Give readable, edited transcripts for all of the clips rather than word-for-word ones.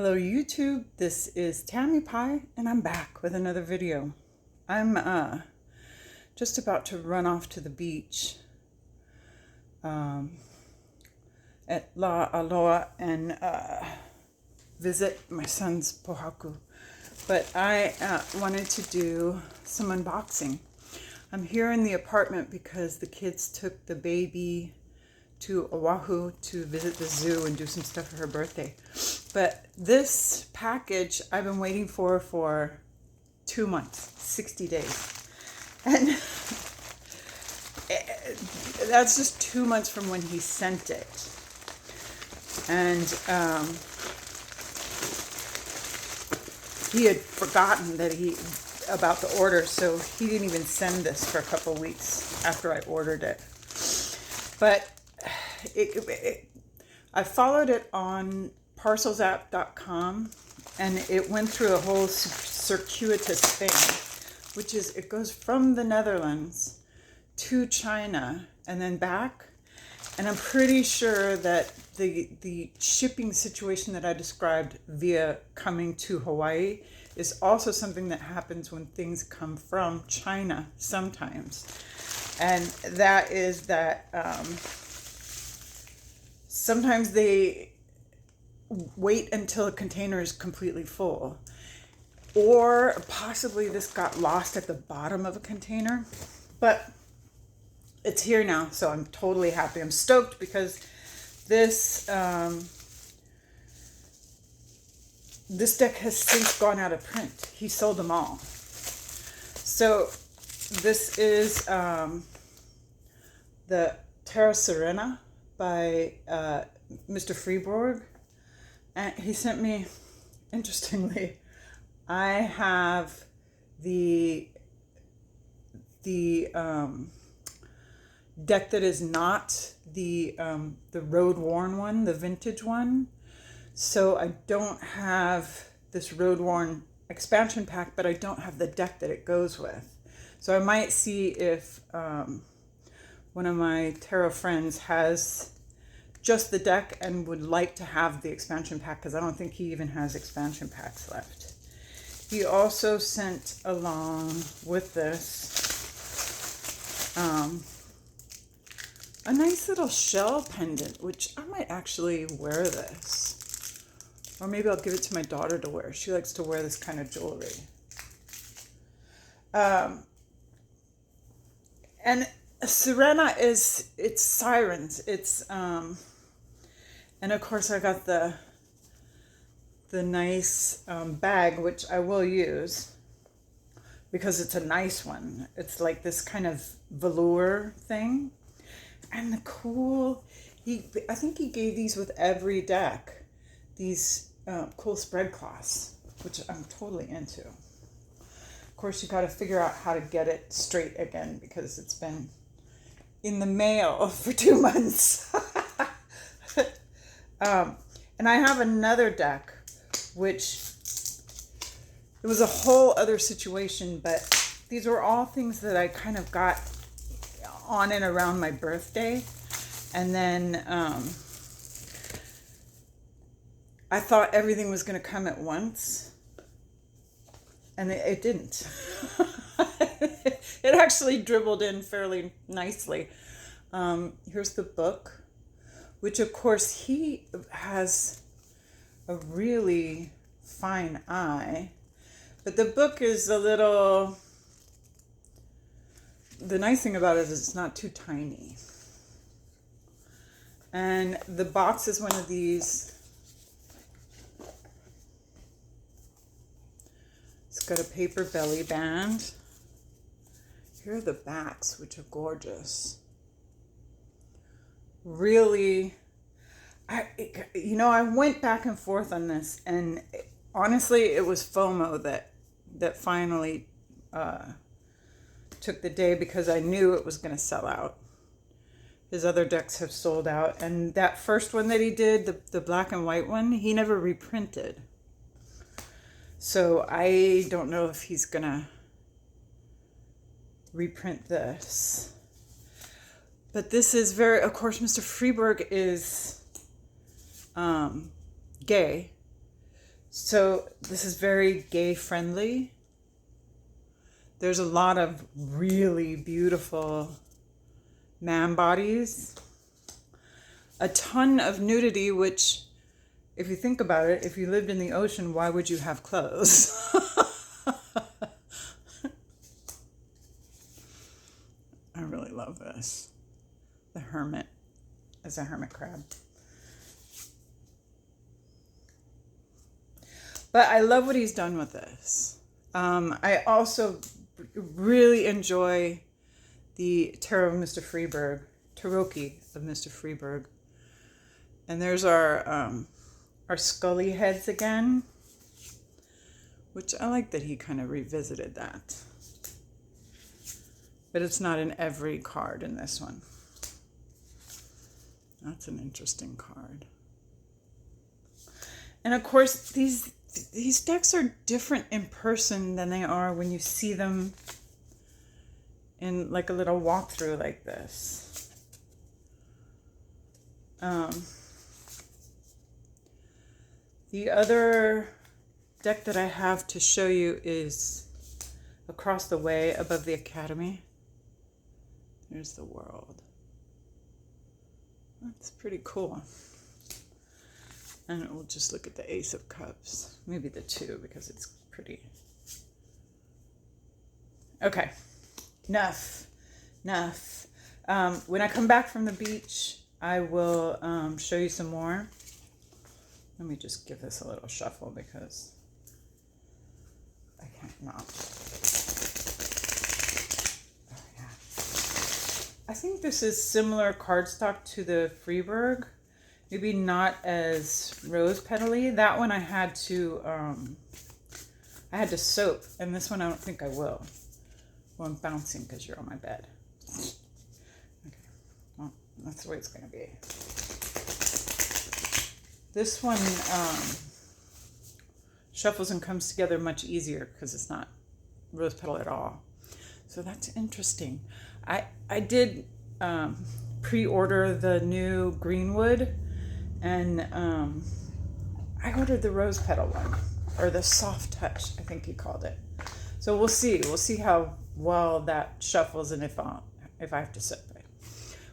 Hello YouTube, this is Tammy Pie and I'm back with another video. I'm just about to run off to the beach at La Aloha and visit my son's pohaku. But I wanted to do some unboxing. I'm here in the apartment because the kids took the baby to Oahu to visit the zoo and do some stuff for her birthday. But this package I've been waiting for 2 months, 60 days. And that's just 2 months from when he sent it. And he had forgotten about the order, so he didn't even send this for a couple of weeks after I ordered it. But I followed it on parcelsapp.com and it went through a whole circuitous thing, which is it goes from the Netherlands to China and then back. And I'm pretty sure that the shipping situation that I described via coming to Hawaii is also something that happens when things come from China sometimes. And that is that sometimes they wait until a container is completely full. Or possibly this got lost at the bottom of a container. But it's here now, so I'm totally happy. I'm stoked because this this deck has since gone out of print. He sold them all. So this is the Tarot Sirena by Mr Friborg. And he sent me, interestingly, I have the deck that is not the road worn one, the vintage one. So I don't have this road worn expansion pack, but I don't have the deck that it goes with. So I might see if one of my tarot friends has just the deck and would like to have the expansion pack, because I don't think he even has expansion packs left. He also sent along with this a nice little shell pendant, which I might actually wear this. Or maybe I'll give it to my daughter to wear. She likes to wear this kind of jewelry. And Sirena it's sirens. It's and of course I got the nice bag, which I will use because it's a nice one. It's like this kind of velour thing. And the cool, I think he gave these with every deck. These cool spread cloths, which I'm totally into. Of course, you got to figure out how to get it straight again because it's been in the mail for 2 months. And I have another deck, which it was a whole other situation, but these were all things that I kind of got on and around my birthday. And then I thought everything was going to come at once, and it didn't. It actually dribbled in fairly nicely. Here's the book, which of course he has a really fine eye, but the book is a little, the nice thing about it is it's not too tiny. And the box is one of these. It's got a paper belly band. Here are the backs, which are gorgeous. Really, I went back and forth on this, and honestly, it was FOMO that finally took the day, because I knew it was going to sell out. His other decks have sold out, and that first one that he did, the black and white one, he never reprinted. So I don't know if he's going to reprint this. But this is very, of course, Mr. Friborg is gay. So this is very gay friendly. There's a lot of really beautiful man bodies. A ton of nudity, which, if you think about it, if you lived in the ocean, why would you have clothes? I really love this. The hermit is a hermit crab. But I love what he's done with this. I also really enjoy the Tarot of Mr. Friborg, Tarocchi of Mr. Friborg. And there's our Scully heads again, which I like that he kind of revisited that. But it's not in every card in this one. That's an interesting card. And of course, these decks are different in person than they are when you see them in like a little walkthrough like this. The other deck that I have to show you is across the way above the Academy. There's the World. That's pretty cool. And we'll just look at the Ace of Cups. Maybe the 2 because it's pretty. Okay, enough. When I come back from the beach, I will show you some more. Let me just give this a little shuffle because I can't not. Oh, yeah. I think this is similar cardstock to the Friborg. Maybe not as rose petally. That one I had to soap, and this one I don't think I will. Well, I'm bouncing because you're on my bed. Okay, well, that's the way it's gonna be. This one shuffles and comes together much easier because it's not rose petal at all. So that's interesting. I did pre-order the new Greenwood, and I ordered the rose petal one, or the soft touch, I think he called it. So we'll see. We'll see how well that shuffles and if I have to soap it,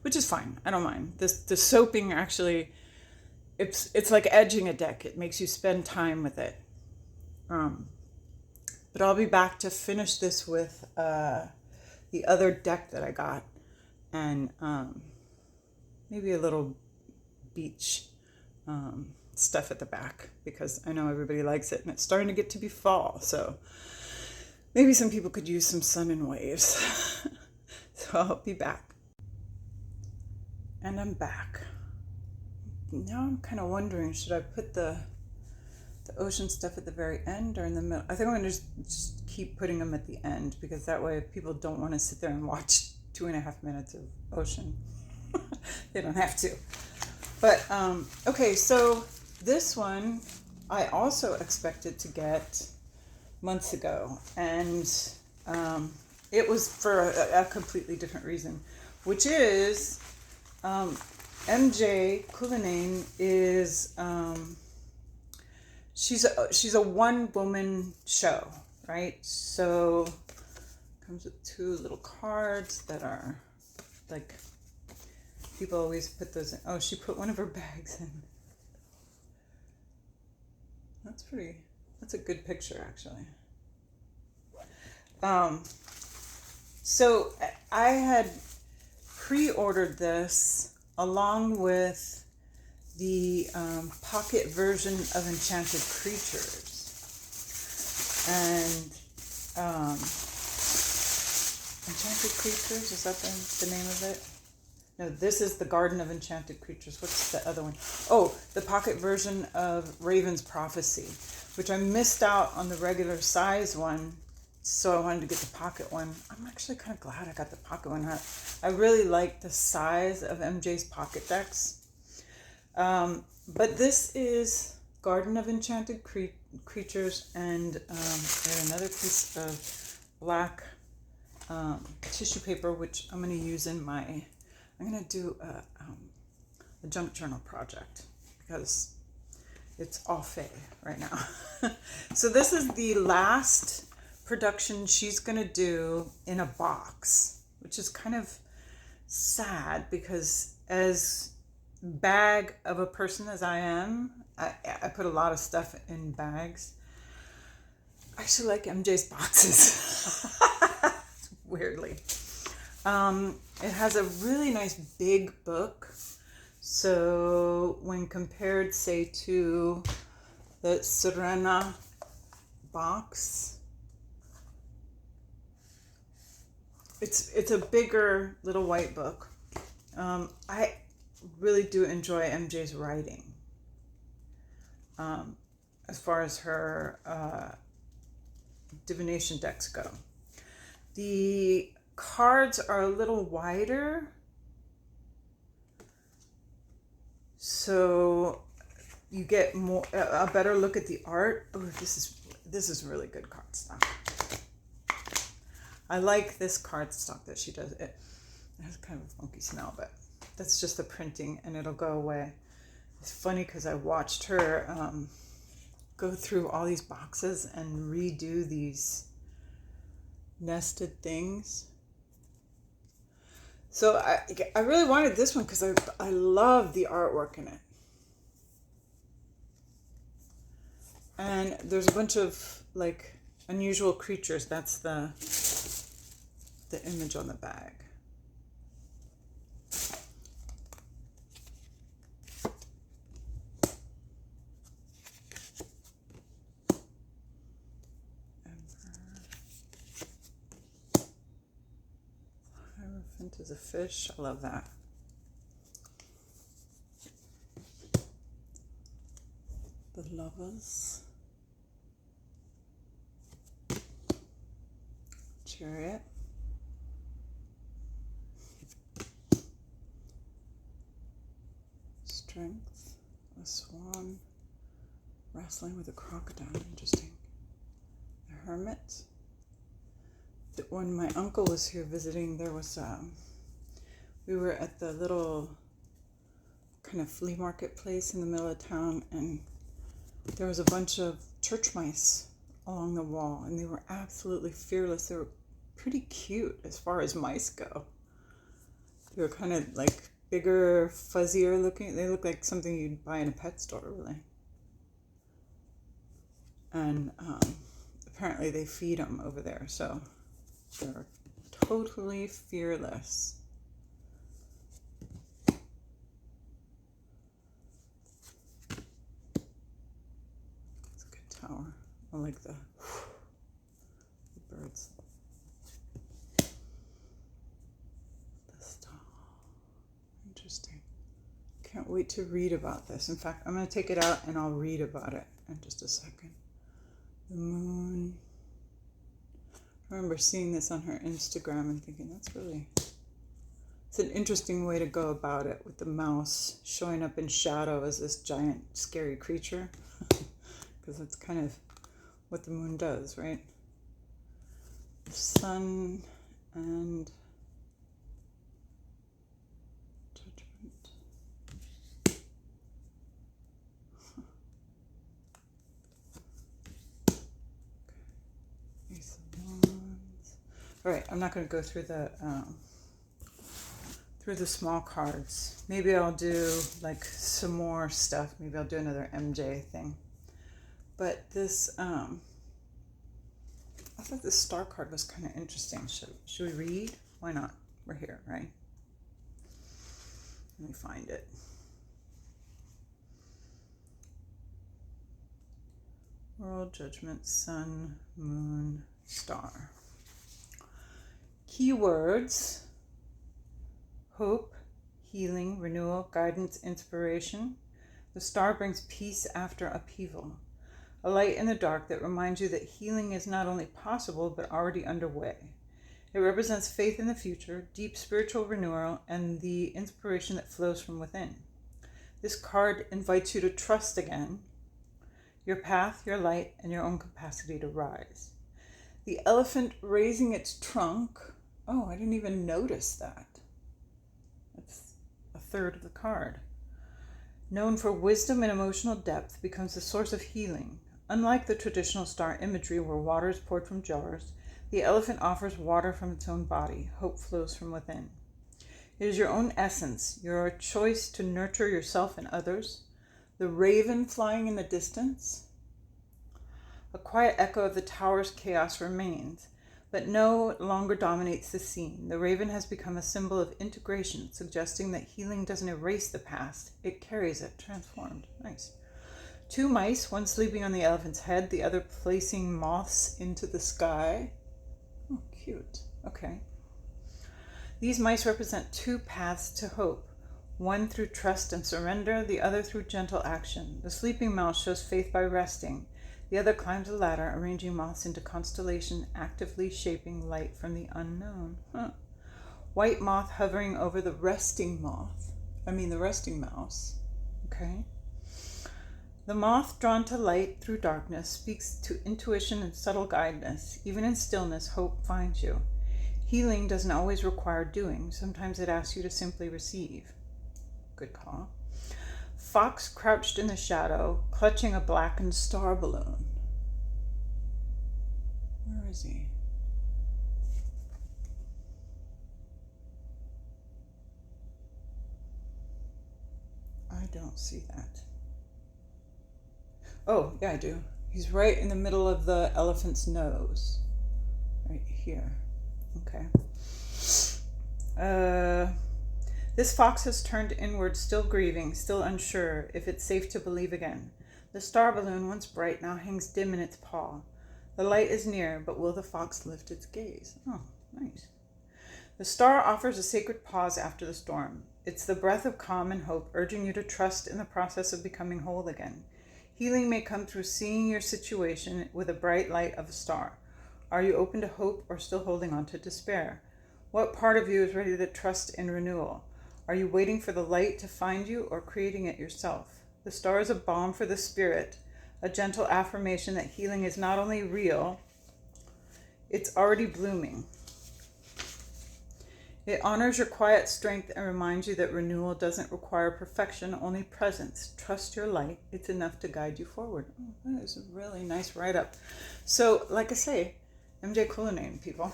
which is fine. I don't mind. The soaping actually, it's like edging a deck. It makes you spend time with it. But I'll be back to finish this with the other deck that I got, and maybe a little beach stuff at the back because I know everybody likes it and it's starting to get to be fall, so maybe some people could use some sun and waves. So I'll be back. And I'm back. Now I'm kind of wondering, should I put the ocean stuff at the very end or in the middle? I think I'm going to just keep putting them at the end because that way if people don't want to sit there and watch 2.5 minutes of ocean, they don't have to. But, okay, so this one I also expected to get months ago, and it was for a completely different reason, which is MJ Cullinane is she's a one-woman show, right? So comes with 2 little cards that are like, people always put those in. Oh, she put one of her bags in. That's a good picture, actually. So I had pre-ordered this along with the pocket version of Enchanted Creatures. And Enchanted Creatures, is that the name of it? No, this is the Garden of Enchanted Creatures. What's the other one? Oh, the pocket version of Raven's Prophecy, which I missed out on the regular size one, so I wanted to get the pocket one. I'm actually kind of glad I got the pocket one. I really like the size of MJ's pocket decks. But this is Garden of Enchanted Creatures, and there's another piece of black tissue paper, which I'm going to use in my... I'm going to do a junk journal project because it's all fey right now. So this is the last production she's going to do in a box, which is kind of sad because as bag of a person as I am, I put a lot of stuff in bags. I actually like MJ's boxes. Weirdly. It has a really nice big book. So when compared, say, to the Sirena box, it's a bigger little white book. I really do enjoy MJ's writing. As far as her divination decks go. The cards are a little wider, so you get a better look at the art. Oh, this is really good cardstock. I like this cardstock that she does. It has kind of a funky smell, but that's just the printing, and it'll go away. It's funny because I watched her go through all these boxes and redo these nested things. So I really wanted this one because I love the artwork in it. And there's a bunch of like unusual creatures. That's the image on the bag. Hierophant is a fish. I love that. The Lovers. Chariot. Strength. A swan. Wrestling with a crocodile. Interesting. The Hermit. When my uncle was here visiting, there was we were at the little kind of flea market place in the middle of town, and there was a bunch of church mice along the wall, and they were absolutely fearless. They were pretty cute as far as mice go. They were kind of like bigger, fuzzier looking. They look like something you'd buy in a pet store, really. And apparently they feed them over there, so they're totally fearless. It's a good tower. I like the birds. The star. Interesting. Can't wait to read about this. In fact, I'm going to take it out and I'll read about it in just a second. The moon. I remember seeing this on her Instagram and thinking it's an interesting way to go about it, with the mouse showing up in shadow as this giant scary creature, because that's kind of what the moon does, right? The sun and judgment. Ace of Wands. All right, I'm not going to go through the small cards. Maybe I'll do like some more stuff. Maybe I'll do another MJ thing. But this, I thought this star card was kind of interesting. Should we read? Why not? We're here, right? Let me find it. World, Judgment, Sun, Moon, Star. Keywords: hope, healing, renewal, guidance, inspiration. The star brings peace after upheaval. A light in the dark that reminds you that healing is not only possible, but already underway. It represents faith in the future, deep spiritual renewal, and the inspiration that flows from within. This card invites you to trust again, your path, your light, and your own capacity to rise. The elephant raising its trunk. Oh, I didn't even notice that. That's a third of the card. Known for wisdom and emotional depth, becomes the source of healing. Unlike the traditional star imagery where water is poured from jars, the elephant offers water from its own body. Hope flows from within. It is your own essence, your choice to nurture yourself and others. The raven flying in the distance. A quiet echo of the tower's chaos remains, but no longer dominates the scene. The raven has become a symbol of integration, suggesting that healing doesn't erase the past, it carries it, transformed. Nice. 2 mice, one sleeping on the elephant's head, the other placing moths into the sky. Oh, cute. Okay. These mice represent 2 paths to hope, one through trust and surrender, the other through gentle action. The sleeping mouse shows faith by resting. The other climbs a ladder, arranging moths into constellation, actively shaping light from the unknown. White moth hovering over the resting mouse. Okay. The moth, drawn to light through darkness, speaks to intuition and subtle guidance. Even in stillness, hope finds you. Healing doesn't always require doing. Sometimes it asks you to simply receive. Good call. Fox crouched in the shadow, clutching a blackened star balloon. Where is he? I don't see that. Oh, yeah, I do. He's right in the middle of the elephant's nose. Right here. Okay. This fox has turned inward, still grieving, still unsure if it's safe to believe again. The star balloon, once bright, now hangs dim in its paw. The light is near, but will the fox lift its gaze? Oh, nice. The star offers a sacred pause after the storm. It's the breath of calm and hope, urging you to trust in the process of becoming whole again. Healing may come through seeing your situation with the bright light of a star. Are you open to hope or still holding on to despair? What part of you is ready to trust in renewal? Are you waiting for the light to find you or creating it yourself? The star is a balm for the spirit, a gentle affirmation that healing is not only real, it's already blooming. It honors your quiet strength and reminds you that renewal doesn't require perfection, only presence. Trust your light. It's enough to guide you forward. Oh, that is a really nice write-up. So, like I say, MJ Cullinane, people.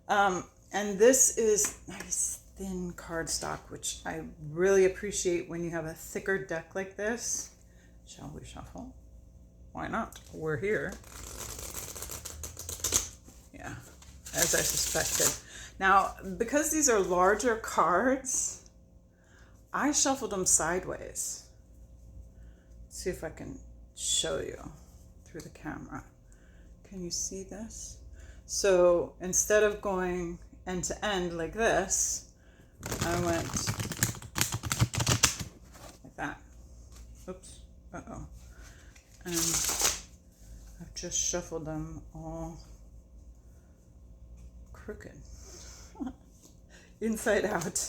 And this is nice thin cardstock, which I really appreciate when you have a thicker deck like this. Shall we shuffle? Why not? We're here. Yeah, as I suspected. Now, because these are larger cards, I shuffled them sideways. Let's see if I can show you through the camera. Can you see this? So instead of going end to end like this, I went like that. Oops. Uh-oh. And I've just shuffled them all crooked. Inside out.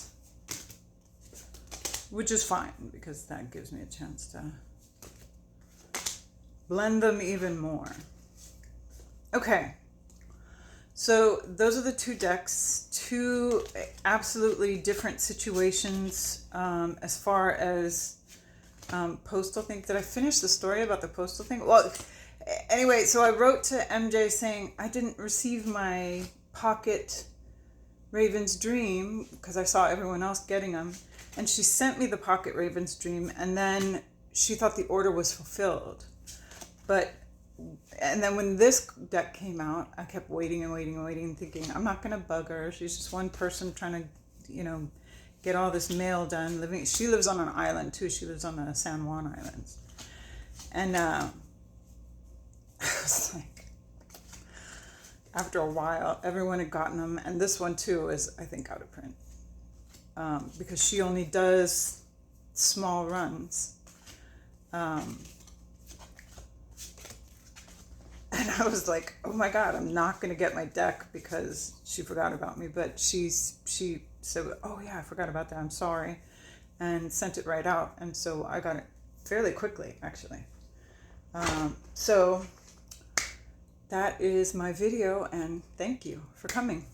Which is fine, because that gives me a chance to blend them even more. Okay. So those are the 2 decks, 2 absolutely different situations as far as postal thing. Did I finish the story about the postal thing? Well, anyway, so I wrote to MJ saying I didn't receive my pocket Raven's Dream because I saw everyone else getting them. And she sent me the pocket Raven's Dream, and then she thought the order was fulfilled. And then when this deck came out, I kept waiting and waiting and waiting, thinking, I'm not going to bug her. She's just one person trying to, get all this mail done. She lives on an island, too. She lives on the San Juan Islands. And I was like, after a while, everyone had gotten them. And this one, too, is, I think, out of print. Because she only does small runs. And I was like, oh my God, I'm not going to get my deck because she forgot about me. But she said, oh yeah, I forgot about that. I'm sorry. And sent it right out. And so I got it fairly quickly, actually. So that is my video, and thank you for coming.